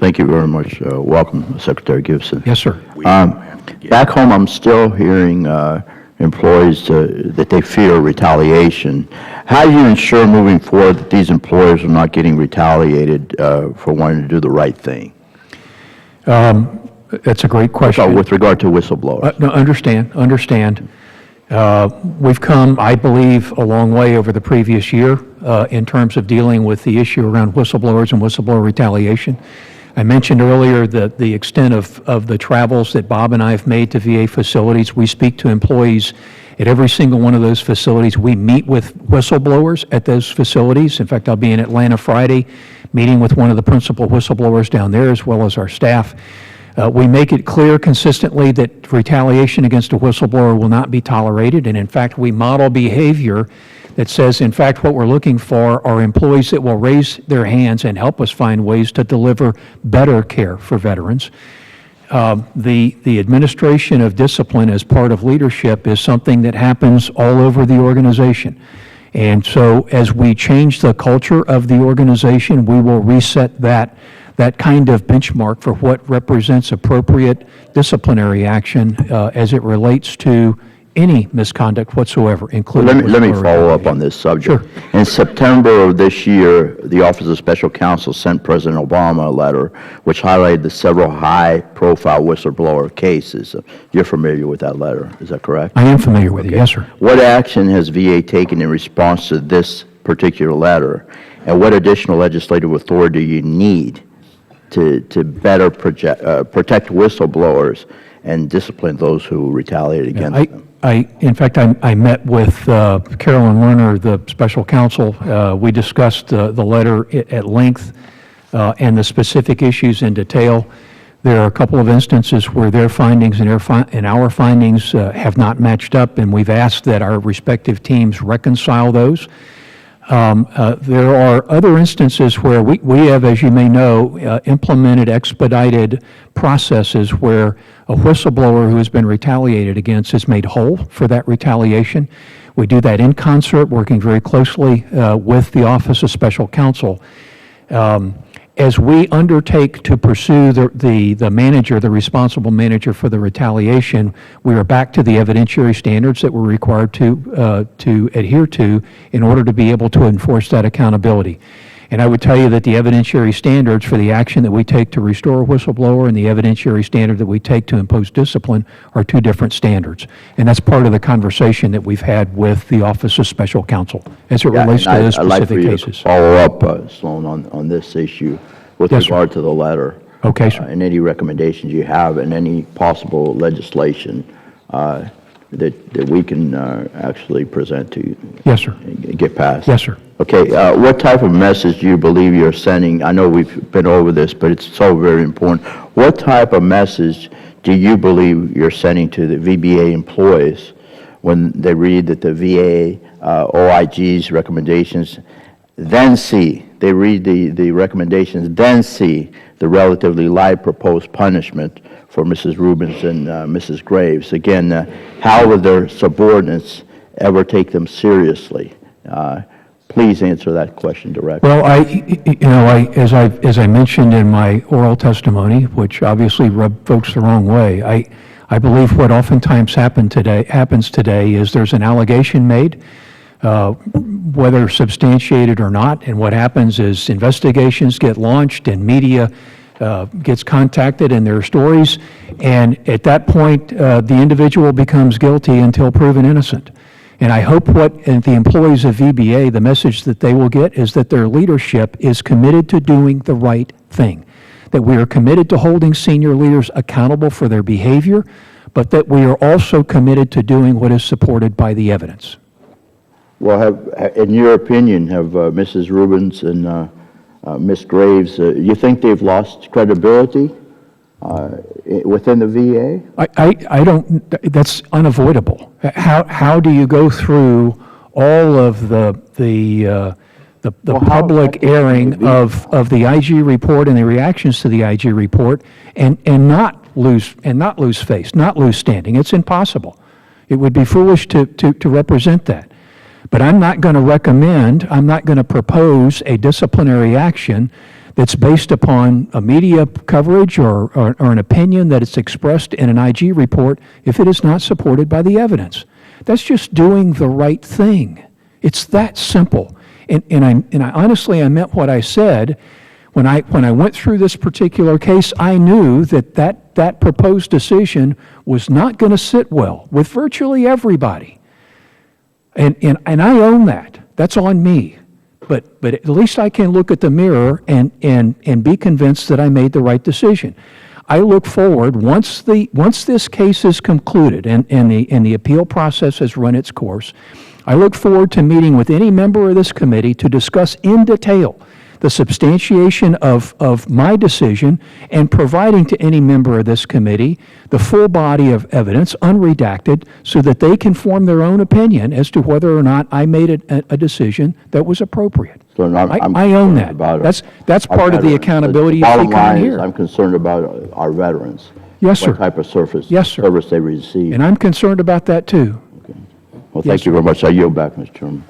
Thank you very much. Welcome, Secretary Gibson. Yes, sir. Back home, I'm still hearing employees that they fear retaliation. How do you ensure moving forward that these employers are not getting retaliated for wanting to do the right thing? That's a great question. With regard to whistleblowers. No, understand. We've come, I believe, a long way over the previous year in terms of dealing with the issue around whistleblowers and whistleblower retaliation. I mentioned earlier that the extent of the travels that Bob and I have made to VA facilities. We speak to employees at every single one of those facilities. We meet with whistleblowers at those facilities. In fact, I'll be in Atlanta Friday meeting with one of the principal whistleblowers down there as well as our staff. We make it clear consistently that retaliation against a whistleblower will not be tolerated, and in fact, we model behavior that says, in fact, what we're looking for are employees that will raise their hands and help us find ways to deliver better care for veterans. The administration of discipline as part of leadership is something that happens all over the organization. And so as we change the culture of the organization, we will reset that kind of benchmark for what represents appropriate disciplinary action as it relates to any misconduct whatsoever, including Let me follow up on this subject. Sure. In September of this year, the Office of Special Counsel sent President Obama a letter which highlighted the several high-profile whistleblower cases. You're familiar with that letter, is that correct? I am familiar with it, yes, sir. What action has VA taken in response to this particular letter, and what additional legislative authority do you need to better protect whistleblowers and discipline those who retaliate against them? In fact, I met with Carolyn Lerner, the special counsel. We discussed the letter at length and the specific issues in detail. There are a couple of instances where their findings and our findings have not matched up, and we've asked that our respective teams reconcile those. There are other instances where we have, as you may know, implemented expedited processes where a whistleblower who has been retaliated against is made whole for that retaliation. We do that in concert, working very closely with the Office of Special Counsel. As we undertake to pursue the manager, the responsible manager for the retaliation, we are back to the evidentiary standards that we're required to adhere to in order to be able to enforce that accountability. And I would tell you that the evidentiary standards for the action that we take to restore a whistleblower and the evidentiary standard that we take to impose discipline are two different standards. And that's part of the conversation that we've had with the Office of Special Counsel as it relates to those specific cases. I'd like for you to follow up, Sloan, on this issue with regard to the letter. Okay, sir. And any recommendations you have and any possible legislation that we can actually present to you. Yes, sir. And get passed. Yes, sir. Okay, what type of message do you believe you're sending? I know we've been over this, but it's so very important. What type of message do you believe you're sending to the VBA employees when they read that the VA OIG's recommendations, then they read the recommendations, then see the relatively light proposed punishment for Mrs. Rubens and Mrs. Graves? Again, how will their subordinates ever take them seriously? Please answer that question directly. Well, as I mentioned in my oral testimony, which obviously rubbed folks the wrong way, I believe what oftentimes happens today is there's an allegation made, whether substantiated or not, and what happens is investigations get launched and media gets contacted in their stories, and at that point, the individual becomes guilty until proven innocent. And I hope the employees of VBA, the message that they will get is that their leadership is committed to doing the right thing, that we are committed to holding senior leaders accountable for their behavior, but that we are also committed to doing what is supported by the evidence. Well, in your opinion, have Mrs. Rubens and Ms. Graves, you think they've lost credibility within the VA? I don't, that's unavoidable. How do you go through all of the public airing of the IG report and the reactions to the IG report and not lose face, not lose standing? It's impossible. It would be foolish to represent that. But I'm not going to propose a disciplinary action that's based upon a media coverage or an opinion that is expressed in an IG report if it is not supported by the evidence. That's just doing the right thing. It's that simple. And I honestly, I meant what I said. When I went through this particular case, I knew that proposed decision was not going to sit well with virtually everybody. And I own that. That's on me. But at least I can look at the mirror and be convinced that I made the right decision. I look forward, once this case is concluded and the appeal process has run its course, I look forward to meeting with any member of this committee to discuss in detail the substantiation of my decision and providing to any member of this committee the full body of evidence, unredacted, so that they can form their own opinion as to whether or not I made a decision that was that So I'm I own concerned that. about That's our part of the veterans. accountability you Bottom see coming line is, here. I'm concerned about our veterans. Yes, sir. What type of service Yes, sir. they receive. And I'm concerned about that too. Well, Yes, thank you very much. I yield back, Mr. Chairman.